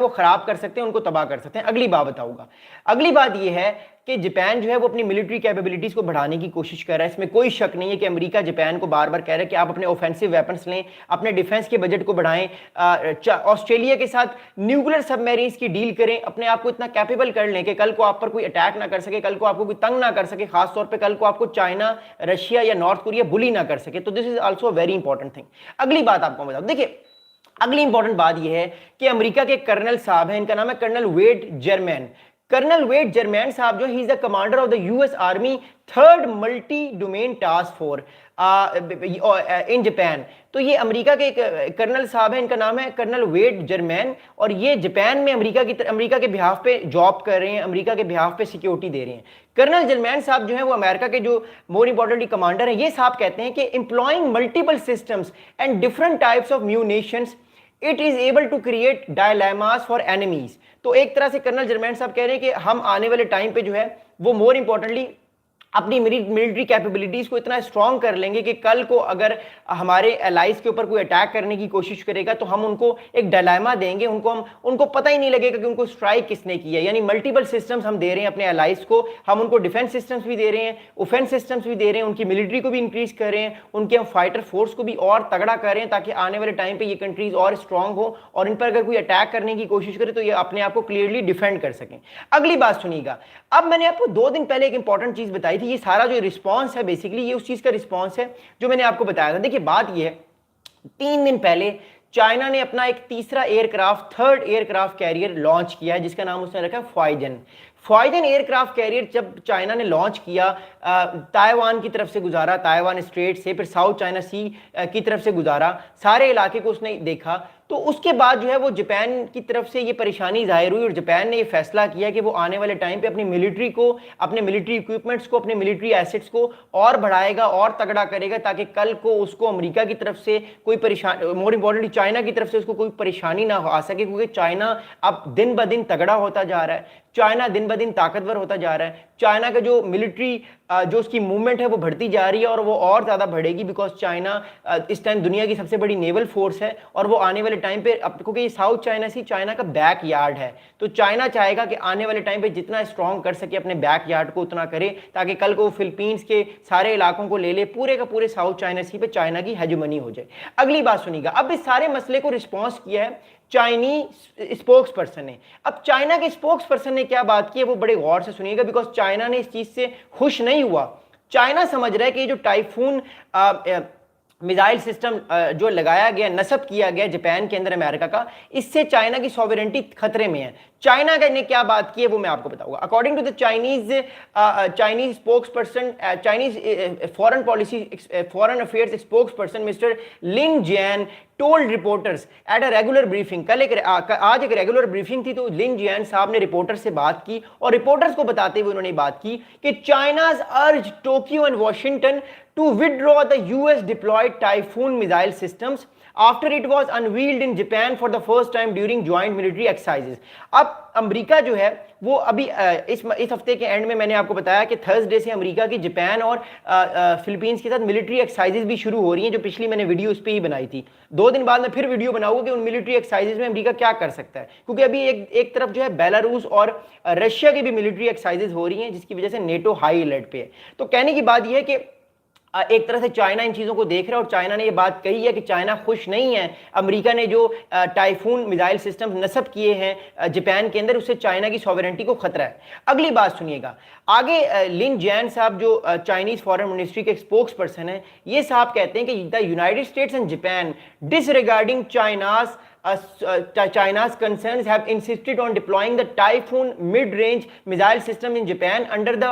वो खराब कर सकते हैं, उनको तबाह कर सकते हैं। अगली बात बताऊंगा। अगली बात ये है कि जापान जो है वो अपनी मिलिट्री कैपेबिलिटीज को बढ़ाने की कोशिश कर रहा है। इसमें कोई शक नहीं है कि अमेरिका जापान को बार बार कह रहा है कि आप अपने ऑफेंसिव वेपन्स लें, अपने डिफेंस के बजट को बढ़ाएं, ऑस्ट्रेलिया के साथ न्यूक्लियर सबमरीन्स की डील करें, अपने आप को इतना कैपेबल कर लें कि कल को आप पर कोई अटैक ना कर सके, कल को आपको कोई तंग ना कर सके, खासतौर पर कल को आपको चाइना, रशिया या नॉर्थ कोरिया बुली ना कर सके। तो this is also very important thing. अगली बात आपको बताऊं, देखिए अगली इंपॉर्टेंट बात यह है कि अमेरिका के कर्नल साहब हैं, इनका नाम है कर्नल वेड जर्मैन। कर्नल वेड जर्मैन साहब जो he is the commander of the US army third multi domain task force in Japan. तो ये अमेरिका के कर्नल साहब हैं, इनका नाम है कर्नल वेड जर्मैन, और ये जापान में अमेरिका के बिहाफ पे जॉब कर रहे हैं, अमेरिका के बिहाफ पे सिक्योरिटी दे रहे हैं। कर्नल जर्मैन साहब जो हैं वो अमेरिका के जो मोर इंपॉर्टेंटली कमांडर हैं। ये साहब कहते हैं कि employing multiple systems and different types of munitions it is able to create dilemmas for enemies. तो एक तरह से कर्नल जर्मैन साहब कह रहे हैं कि हम आने वाले टाइम पे जो है वो मोर इंपॉर्टेंटली अपनी मिलिट्री कैपेबिलिटीज को इतना स्ट्रांग कर लेंगे कि कल को अगर हमारे एलाइज के ऊपर कोई अटैक करने की कोशिश करेगा तो हम उनको एक डायलेमा देंगे, उनको पता ही नहीं लगेगा कि उनको स्ट्राइक किसने किया। यानी मल्टीपल सिस्टम्स हम दे रहे हैं अपने एलाइज को, हम उनको डिफेंस सिस्टम्स भी दे रहे हैं, ऑफेंस सिस्टम्स भी दे रहे हैं, उनकी मिलिट्री को भी इंक्रीज कर रहे हैं, उनके हम फाइटर फोर्स को भी और तगड़ा कर रहे हैं ताकि आने वाले टाइम पर ये कंट्रीज और स्ट्रांग हो और इन पर अगर कोई अटैक करने की कोशिश करे तो ये अपने आप को क्लियरली डिफेंड कर सकें। अगली बात सुनिएगा। अब मैंने आपको 2 दिन पहले एक इंपॉर्टेंट चीज बताई थी, ये सारा जो रिस्पांस है बेसिकली ये उस चीज का रिस्पांस है जो मैंने आपको बताया था। देखिए बात ये है, 3 दिन पहले चाइना ने अपना एक तीसरा aircraft, third aircraft carrier launch किया है जिसका नाम उसने रखा फॉयजन। फॉयजन एयरक्राफ्ट कैरियर जब चाइना ने लॉन्च किया, ताइवान की तरफ से गुजारा, ताइवान स्ट्रेट से, फिर साउथ चाइना सी की तरफ से गुजारा, सारे इलाके को उसने देखा। तो उसके बाद जो है वो जापान की तरफ से ये परेशानी जाहिर हुई और जापान ने ये फैसला किया कि वो आने वाले टाइम पे अपनी मिलिट्री को, अपने मिलिट्री इक्विपमेंट्स को, अपने मिलिट्री एसेट्स को और बढ़ाएगा और तगड़ा करेगा ताकि कल को उसको अमेरिका की तरफ से कोई परेशानी, मोर इंपॉर्टेंटली चाइना की तरफ से उसको कोई परेशानी ना आ सके, क्योंकि चाइना अब दिन ब दिन तगड़ा होता जा रहा है, चाइना दिन ब दिन ताकतवर होता जा रहा है, चाइना का जो मिलिट्री जो उसकी मूवमेंट है वो बढ़ती जा रही है और वो और ज़्यादा बढ़ेगी बिकॉज चाइना इस टाइम दुनिया की सबसे बड़ी नेवल फोर्स है और वो आने वाले टाइम पे, क्योंकि ये साउथ चाइना सी चाइना का बैक यार्ड है, तो चाइना चाहेगा कि आने वाले टाइम पे जितना स्ट्रॉन्ग कर सके अपने बैक यार्ड को उतना करे ताकि कल को फिलीपींस के सारे इलाकों को ले ले, पूरे का पूरे साउथ चाइना सी पे चाइना की हेजेमनी हो जाए। अगली बात सुनिएगा। अब इस सारे मसले को रिस्पॉन्स किया है चाइनीज स्पोक्स पर्सन ने। अब चाइना के स्पोक्स पर्सन ने क्या बात की है वो बड़े गौर से सुनिएगा बिकॉज चाइना ने इस चीज से खुश नहीं हुआ। चाइना समझ रहा है कि जो टाइफून मिसाइल सिस्टम जो लगाया गया, नस्ब किया गया जापान के अंदर अमेरिका का, इससे चाइना की सॉवरेनिटी खतरे में है। चाइना ने क्या बात की है वो मैं आपको बताऊंगा। According to the Chinese spokesperson, Chinese foreign affairs spokesperson mister Lin Jian told reporters at a regular briefing. आज एक रेगुलर ब्रीफिंग थी तो लिन जियान साहब ने रिपोर्टर से बात की और रिपोर्टर्स को बताते हुए उन्होंने बात की कि चाइनाज अर्ज Tokyo and Washington to withdraw the US deployed Typhoon missile systems after it was unveiled in Japan for the first time during joint military exercises। अब अमेरिका जो है वो अभी इस हफ्ते के एंड में मैंने आपको बताया कि थर्सडे से अमेरिका की जापान और फिलीपींस के साथ मिलिट्री एक्सरसाइजेज भी शुरू हो रही हैं, जो पिछली मैंने वीडियो उस पर ही बनाई थी। 2 दिन बाद मैं फिर वीडियो बनाऊंगा कि उन मिलिट्री एक्सरसाइजेज में अमेरिका क्या कर सकता है, क्योंकि अभी एक तरफ जो है बेलारूस और रशिया की भी मिलिट्री एक्सरसाइजेज हो रही हैं जिसकी वजह से नेटो हाई अलर्ट पे है। तो कहने की बात यह है कि एक तरह से चाइना इन चीज़ों को देख रहा है और चाइना ने ये बात कही है कि चाइना खुश नहीं है अमेरिका ने जो टाइफून मिसाइल सिस्टम नस्ब किए हैं जापान के अंदर, उससे चाइना की सॉवरेनिटी को खतरा है। अगली बात सुनिएगा आगे। लिन जैन साहब जो चाइनीज फॉरेन मिनिस्ट्री के स्पोक्स पर्सन है, ये साहब कहते हैं कि the United states and Japan disregarding China's concerns have insisted on deploying the Typhoon mid-range missile system in Japan under the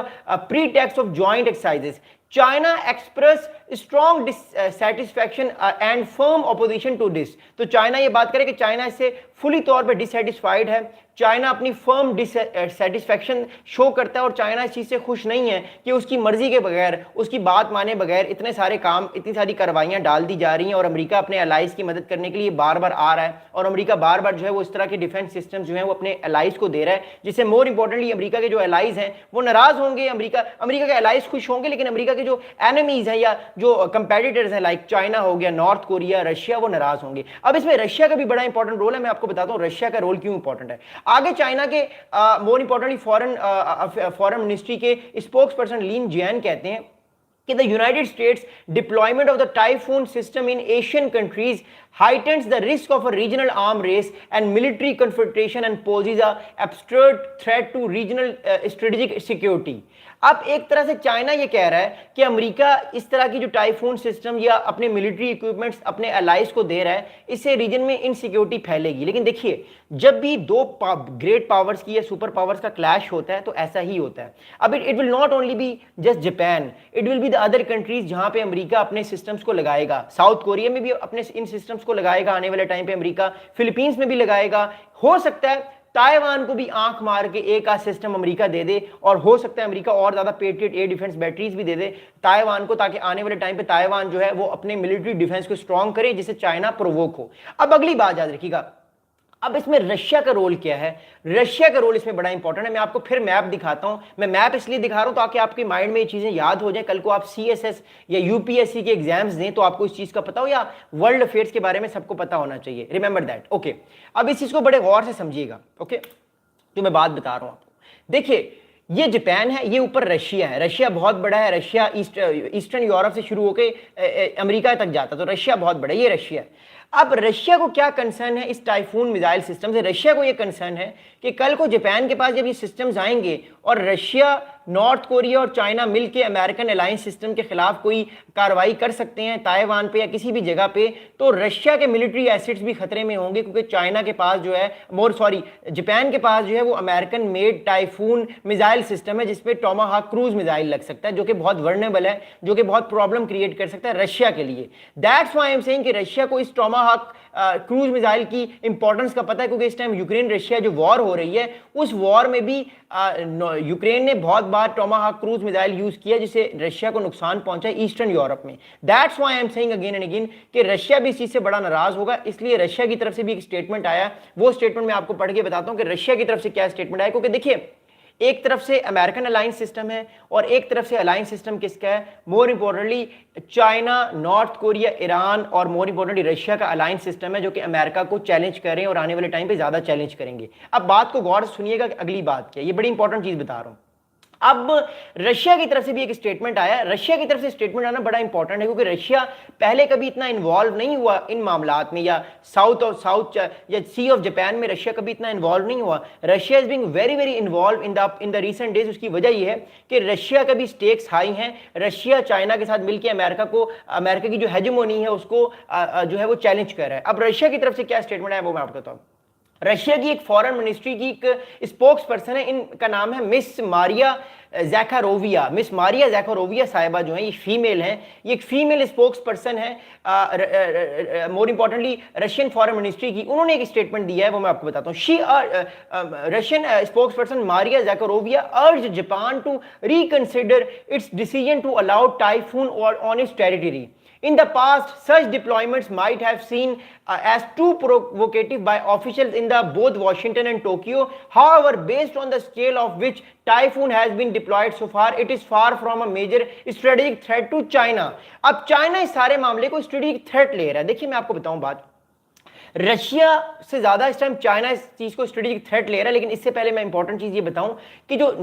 pretext of joint exercises. China expressed strong dissatisfaction and firm opposition to this। तो China ये बात करे कि China इससे fully तौर पर dissatisfied है, China अपनी फर्म डिससेटिस्फैक्शन शो करता है और चाइना इस चीज़ से खुश नहीं है कि उसकी मर्जी के बगैर, उसकी बात माने बगैर इतने सारे काम, इतनी सारी कार्रवाइयाँ डाल दी जा रही हैं और अमेरिका अपने अलाइज की मदद करने के लिए बार बार आ रहा है और अमेरिका बार बार जो है वो इस तरह के डिफेंस सिस्टम जो है वो अपने अलाइज को दे रहा है, जिससे मोर इंपॉर्टेंटली अमेरिका के जो अलाइज हैं वो नाराज होंगे, अमेरिका के अलाइज खुश होंगे लेकिन अमेरिका के कि जो एनिमीज हैं या जो कंपेटिटर्स हैं लाइक चाइना हो गया, नॉर्थ कोरिया, रशिया, वो नाराज होंगे। अब इसमें रशिया का भी बड़ा इंपॉर्टेंट रोल है, मैं आपको बताता हूं रशिया का रोल क्यों इंपॉर्टेंट है। आगे चाइना के मोर इंपॉर्टेंटली फॉरेन मिनिस्ट्री के स्पोक्स पर्सन लिन जियान कहते हैं कि the United States deployment of the Typhoon system in Asian countries heightens the risk of a regional arms race and military confrontation and poses a abstract threat to regional strategic security। अब एक तरह से China ये कह रहा है कि America इस तरह की जो टाइफून सिस्टम या अपने मिलिट्री इक्विपमेंट्स अपने अलाइज को दे रहा है, इससे रीजन में इनसिक्योरिटी फैलेगी। लेकिन देखिए, जब भी दो ग्रेट पावर्स की या सुपर पावर्स का क्लैश होता है तो ऐसा ही होता है। अब it will not only be just Japan, it will be the other countries जहां पे अमेरिका अपने सिस्टम्स को लगाएगा। साउथ कोरिया में भी अपने इन सिस्टम्स को लगाएगा आने वाले टाइम पे अमेरिका, फिलीपींस में भी लगाएगा। हो सकता है ताइवान को भी आंख मार के एक आध सिस्टम अमेरिका दे दे, और हो सकता है अमेरिका और ज्यादा पेट्रियट एयर डिफेंस बैटरीज भी दे दे ताइवान को, ताकि आने वाले टाइम पे ताइवान जो है वो अपने मिलिट्री डिफेंस को स्ट्रॉन्ग करे, जिससे चाइना प्रोवोक हो। अब अगली बात याद रखिएगा, अब इसमें रशिया का रोल क्या है। रशिया का रोल इसमें बड़ा इंपॉर्टेंट है। मैं आपको फिर मैप दिखाता हूं। मैं मैप इसलिए दिखा रहा हूं ताकि आपके माइंड में ये चीजें याद हो जाए, कल को आप सीएसएस या यूपीएससी के एग्जाम्स दें तो आपको इस चीज का पता हो, या वर्ल्ड अफेयर्स के बारे में सबको पता होना चाहिए। Remember that, okay. अब इस चीज को बड़े गौर से समझिएगा, ओके, जो मैं बात बता रहा हूं आपको। देखिए, ये जापान है, ये ऊपर रशिया है। रशिया बहुत बड़ा है, रशिया ईस्टर्न यूरोप से शुरू होकर अमेरिका तक जाता, तो रशिया बहुत बड़ा है, ये रशिया है। अब रशिया को क्या कंसर्न है इस टाइफून मिसाइल सिस्टम से? रशिया को ये कंसर्न है कि कल को जापान के पास जब ये सिस्टम्स आएंगे और रशिया, नॉर्थ कोरिया और चाइना मिलकर अमेरिकन अलायंस सिस्टम के खिलाफ कोई कार्रवाई कर सकते हैं ताइवान पे या किसी भी जगह पे, तो रशिया के मिलिट्री एसेट्स भी खतरे में होंगे, क्योंकि चाइना के पास जो है जापान के पास जो है वो American made typhoon missile system है, जिसपे टोमाहाक क्रूज मिसाइल लग सकता है, जो कि बहुत वर्नेबल है, जो कि बहुत प्रॉब्लम क्रिएट कर सकता है रशिया के लिए। That's why I am saying कि रशिया को इस टोमाहाक क्रूज मिसाइल की इंपॉर्टेंस का पता है, क्योंकि इस टाइम यूक्रेन रशिया जो वॉर हो रही है, उस वॉर में भी यूक्रेन ने बहुत बार टोमाहाक क्रूज मिसाइल यूज किया, जिससे रशिया को नुकसान पहुंचा ईस्टर्न यूरोप में। That's why I am saying again and again कि रशिया भी इस चीज से बड़ा नाराज होगा। इसलिए रशिया की तरफ से भी एक स्टेटमेंट आया, वो स्टेटमेंट मैं आपको पढ़ के बताता हूं कि रशिया की तरफ से क्या स्टेटमेंट आया। क्योंकि देखिए, एक तरफ से अमेरिकन अलायंस सिस्टम है और एक तरफ से अलायंस सिस्टम किसका है? More importantly China, north Korea, Iran और मोर इंपॉर्टेंटली रशिया का अलायंस सिस्टम है, जो कि अमेरिका को चैलेंज कर रहे हैं और आने वाले टाइम पे ज्यादा चैलेंज करेंगे। अब बात को गौर से सुनिएगा कि अगली बात क्या है, ये बड़ी इंपॉर्टेंट चीज बता रहा हूं। अब रशिया की तरफ से भी एक स्टेटमेंट आया। रशिया की तरफ से स्टेटमेंट आना बड़ा इंपॉर्टेंट है, क्योंकि रशिया पहले कभी इतना इन्वॉल्व नहीं हुआ इन मामलात में, या साउथ या सी ऑफ जापान में रशिया कभी इतना इन्वॉल्व नहीं हुआ। Russia is being very very involve in the recent days. उसकी वजह यह है कि रशिया का भी स्टेक्स हाई हैं। रशिया चाइना के साथ मिलकर अमेरिका की जो हेजेमोनी है उसको जो है वो चैलेंज कर रहा है। अब रशिया की तरफ से क्या स्टेटमेंट है वो मैं आपको बताऊं। रशिया की एक फॉरेन मिनिस्ट्री की एक स्पोक्स पर्सन है, इनका नाम है मिस मारिया जैखारोविया। मिस मारिया जैखारोविया साहिबा जो है, ये फीमेल हैं, ये एक फीमेल स्पोक्स पर्सन है more importantly Russian foreign ministry की। उन्होंने एक स्टेटमेंट दिया है, वो मैं आपको बताता हूँ। Russian spokesperson Maria Zakharova urge Japan to reconsider its decision to allow typhoon on its territory. In the past, such deployments might have seen as too provocative by officials in both Washington and Tokyo. However, based on the scale of which Typhoon has been deployed so far, it is far from a major strategic threat to China. अब China इस सारे मामले को strategic threat ले रहा है। देखिए, मैं आपको बताऊं बात, रशिया से ज्यादा इस टाइम चाइना इस चीज को स्ट्रेटेजिक थ्रेट ले रहा है। लेकिन इससे पहले मैं इंपॉर्टेंट चीज ये बताऊं कि जो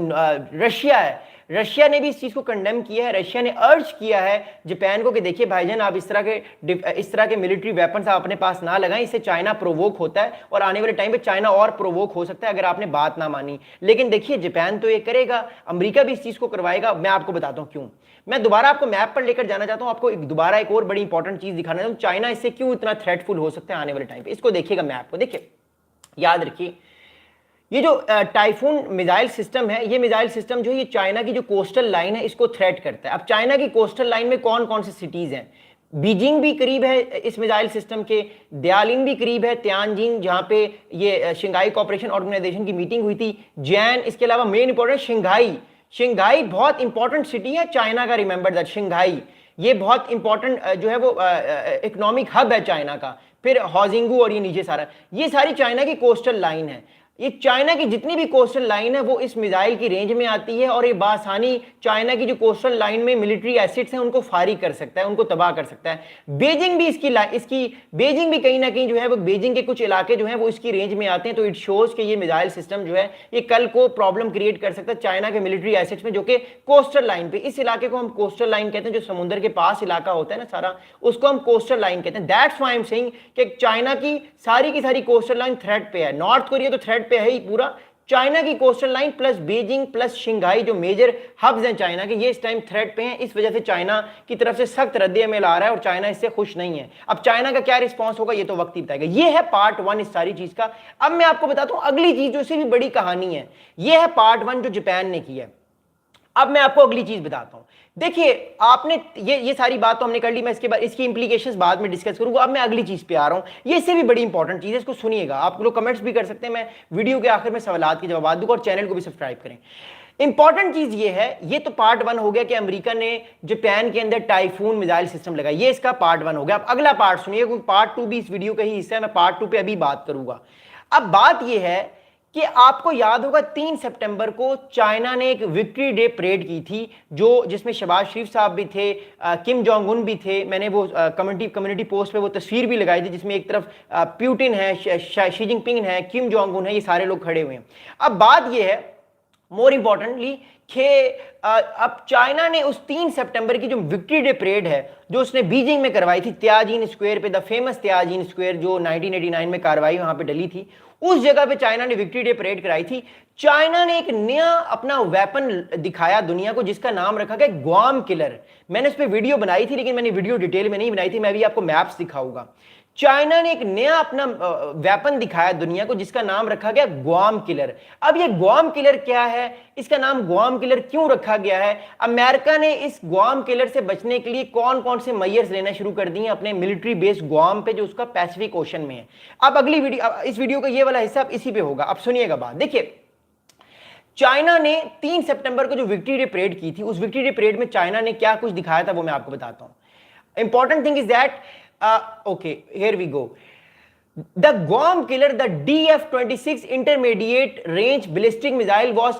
रशिया है, रशिया ने भी इस चीज को कंडेम किया है। रशिया ने अर्ज किया है जापान को कि देखिए भाईजान, आप इस तरह के मिलिट्री वेपन्स आप अपने पास ना लगाएं, इससे चाइना प्रोवोक होता है और आने वाले टाइम पे चाइना और प्रोवोक हो सकता है अगर आपने बात ना मानी। लेकिन देखिए, जापान तो ये करेगा, अमेरिका भी इस चीज को करवाएगा। मैं आपको बताता हूं क्यों। मैं दोबारा आपको मैप पर लेकर जाना चाहता हूं, आपको दोबारा एक और बड़ी इंपॉर्टेंट चीज दिखाना चाहता हूं, चाइना इससे क्यों इतना थ्रेटफुल हो सकता है आने वाले टाइम पे। इसको देखिएगा, मैप को देखिए, याद रखिए, ये जो टाइफून मिसाइल सिस्टम है, ये मिसाइल सिस्टम जो ये चाइना की जो कोस्टल लाइन है इसको थ्रेट करता है। अब चाइना की कोस्टल लाइन में कौन कौन सी सिटीज हैं? बीजिंग भी करीब है इस मिसाइल सिस्टम के, दयालिन भी करीब है, त्यानजिन जहां पे ये शंघाई कोऑपरेशन ऑर्गेनाइजेशन की मीटिंग हुई थी, जैन, इसके अलावा मेन इंपॉर्टेंट शंघाई बहुत इंपॉर्टेंट सिटी है चाइना का। रिमेंबर दैट, शंघाई ये बहुत इंपॉर्टेंट जो है वो इकोनॉमिक हब है चाइना का। फिर हॉजिंगू और ये नीचे सारा, ये सारी चाइना की कोस्टल लाइन है। ये चाइना की जितनी भी कोस्टल लाइन है वो इस मिसाइल की रेंज में आती है, और ये बासानी चाइना की जो कोस्टल लाइन में मिलिट्री एसेट्स हैं उनको फारी कर सकता है, उनको तबाह कर सकता है। बीजिंग भी इसकी बीजिंग भी कहीं ना कहीं जो है वो, बीजिंग के कुछ इलाके जो है वो इसकी रेंज में आते हैं। तो इट शोज कि ये मिसाइल सिस्टम जो है ये कल को प्रॉब्लम क्रिएट कर सकता है चाइना के मिलिट्री एसेट्स में, जो कि कोस्टल लाइन पे, इस इलाके को हम कोस्टल लाइन कहते हैं, जो समुद्र के पास इलाका होता है ना सारा, उसको हम कोस्टल लाइन कहते हैं। That's why I am saying कि चाइना की सारी कोस्टल लाइन थ्रेट पे है। नॉर्थ कोरिया तो थ्रेट पे है ही पूरा, चाइना की coastal line plus Beijing plus Shanghai जो मेजर हब्स हैं चाइना के, ये इस टाइम थ्रेट पे हैं। इस वजह से चाइना की तरफ से सख्त रद्द-ए-अमल आ रहा है और चाइना इससे खुश नहीं है। अब चाइना का क्या रिस्पांस होगा ये तो वक्त ही बताएगा। ये है पार्ट 1 इस सारी चीज का। अब मैं आपको बताता हूं अगली चीज जो इससे भी बड़ी कहानी है। ये है पार्ट 1 जो जापान ने किया है। अब मैं आपको अगली चीज बताता हूं। देखिए आपने ये सारी बात तो हमने कर ली, मैं इसके बाद इसकी इंप्लीकेशंस बाद में डिस्कस करूंगा। अब मैं अगली चीज पे आ रहा हूं, ये इससे भी बड़ी इंपॉर्टेंट चीज है, इसको सुनिएगा। आप लोग कमेंट्स भी कर सकते हैं, मैं वीडियो के आखिर में सवालात के जवाब दूंगा, और चैनल को भी सब्सक्राइब करें। इंपॉर्टेंट चीज ये है, ये तो पार्ट 1 हो गया कि अमेरिका ने जापान के अंदर टाइफून मिसाइल सिस्टम लगाया, ये इसका पार्ट 1 हो गया। अब अगला पार्ट सुनिए, क्योंकि पार्ट 2 भी इस वीडियो का ही हिस्सा है, मैं पार्ट 2 पे अभी बात करूंगा। अब बात यह है कि आपको याद होगा 3 सितंबर को चाइना ने एक विक्ट्री डे परेड की थी, जिसमें शहबाज शरीफ साहब भी थे, किम जोंग उन भी थे। मैंने वो कम्युनिटी पोस्ट पे वो तस्वीर भी लगाई थी, जिसमें एक तरफ प्यूटिन है, शी जिनपिंग है, किम जोंग उन है, ये सारे लोग खड़े हुए हैं। अब बात ये है मोर इंपॉर्टेंटली कि अब चाइना ने उस 3 सितंबर की जो विक्ट्री डे परेड है जो उसने बीजिंग में करवाई थी, त्याजिन स्क्वायर पे, द फेमस त्याजिन स्क्वायर जो 1989 में कार्रवाई वहां पे डली थी, उस जगह पे चाइना ने विक्ट्री डे परेड कराई थी। चाइना ने एक नया अपना वेपन दिखाया दुनिया को, जिसका नाम रखा गया ग्वाम किलर। मैंने इस पे वीडियो बनाई थी, लेकिन मैंने वीडियो डिटेल में नहीं बनाई थी, मैं भी आपको मैप्स दिखाऊंगा। चाइना ने एक नया अपना वेपन दिखाया दुनिया को, जिसका नाम रखा गया ग्वाम किलर। अब ये ग्वाम किलर क्या है, इसका नाम ग्वाम किलर क्यों रखा गया है, अमेरिका ने इस ग्वाम किलर से बचने के लिए कौन कौन से मेजर्स लेना शुरू कर दिए अपने मिलिट्री बेस ग्वाम पे, जो उसका पैसिफिक ओशन में है। अब अगली वीडियो, इस वीडियो का ये वाला हिस्सा इसी पे होगा। अब सुनिएगा बात, देखिए चाइना ने 3 सितंबर को जो विक्ट्री डे परेड की थी, उस विक्ट्री डे परेड में चाइना ने क्या कुछ दिखाया था वो मैं आपको बताता हूं। Important thing is that okay, here we go. The Guam killer, the DF-26 intermediate range ballistic missile was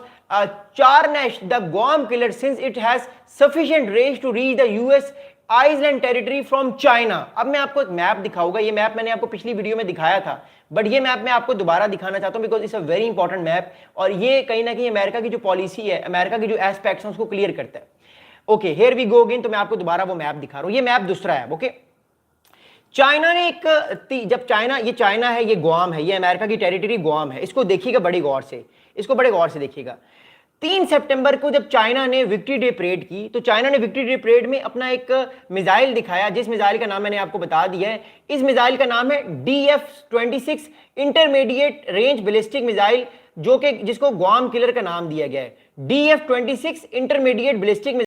charged the Guam killer since it has sufficient range to reach the US island territory from China. अब मैं आपको एक map दिखाऊंगा, ये map मैंने आपको पिछली video में दिखाया था, बट ये मैप मैं आपको दोबारा दिखाना चाहता हूं because it's a very important map, और ये कहीं ना कहीं अमेरिका की जो पॉलिसी है, अमेरिका की जो एस्पेक्ट्स हैं उसको क्लियर करता है। Okay, here we go again. तो मैं आपको दोबारा वो मैप दिखा रहा हूं, ये मैप दूसरा है। ओके, चाइना ने जब चाइना है, ये गुआम है, ये अमेरिका की टेरिटरी गुआम है। इसको देखिएगा बड़ी गौर से, इसको बड़े गौर से देखिएगा। 3 सितंबर को जब चाइना ने विक्ट्री डे परेड की, तो चाइना ने विक्ट्री डे परेड में अपना एक मिसाइल दिखाया, जिस मिसाइल का नाम मैंने आपको बता दिया है। इस मिसाइल का नाम है DF-26 intermediate range ballistic missile, जिसको ग्वाम किलर का नाम दिया गया है। DF-26 intermediate ballistic